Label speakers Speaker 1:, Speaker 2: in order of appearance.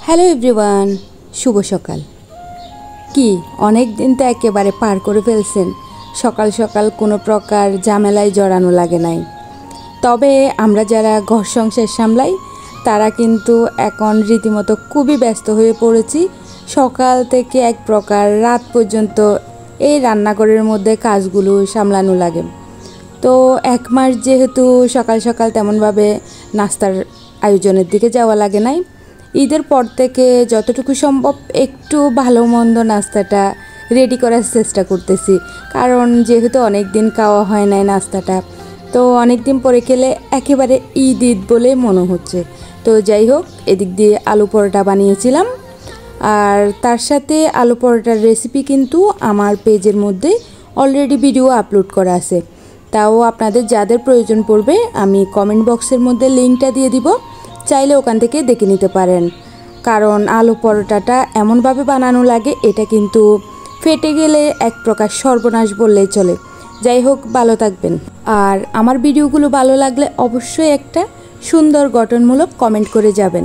Speaker 1: Hello everyone, শুভ সকাল। কি অনেক দিন তো একেবারে পার করে ফেলছেন। সকাল সকাল কোনো প্রকার ঝামেলায় জড়ানো লাগে নাই। তবে আমরা যারা ঘর সংসার সামলাই তারা কিন্তু এখন রীতিমতো খুবই ব্যস্ত হয়ে পড়েছি। সকাল থেকে এক প্রকার রাত পর্যন্ত এই রান্নাঘরের মধ্যে কাজগুলো সামলানো লাগে। তো এক মাস যেহেতু সকাল সকাল তেমনভাবে নাস্তার আয়োজনের দিকে যাওয়া লাগে নাই, ঈদের পর থেকে যতটুকু সম্ভব একটু ভালো মন্দ নাস্তাটা রেডি করার চেষ্টা করতেছি। কারণ যেহেতু অনেক দিন খাওয়া হয় নাই নাস্তাটা, তো অনেক দিন পরে খেলে একেবারে ঈদ ঈদ বলে মনে হচ্ছে। তো যাই হোক, এদিক দিয়ে আলু পরোটা বানিয়েছিলাম। আর তার সাথে আলু পরোটার রেসিপি কিন্তু আমার পেজের মধ্যে অলরেডি ভিডিও আপলোড করা আছে। তাও আপনাদের যাদের প্রয়োজন পড়বে আমি কমেন্ট বক্সের মধ্যে লিঙ্কটা দিয়ে দিব, চাইলে ওখান থেকে দেখে নিতে পারেন। কারণ আলু পরোটাটা এমনভাবে বানানো লাগে, এটা কিন্তু ফেটে গেলে এক প্রকার সর্বনাশ বললেই চলে। যাই হোক, ভালো থাকবেন। আর আমার ভিডিওগুলো ভালো লাগলে অবশ্যই একটা সুন্দর গঠনমূলক কমেন্ট করে যাবেন।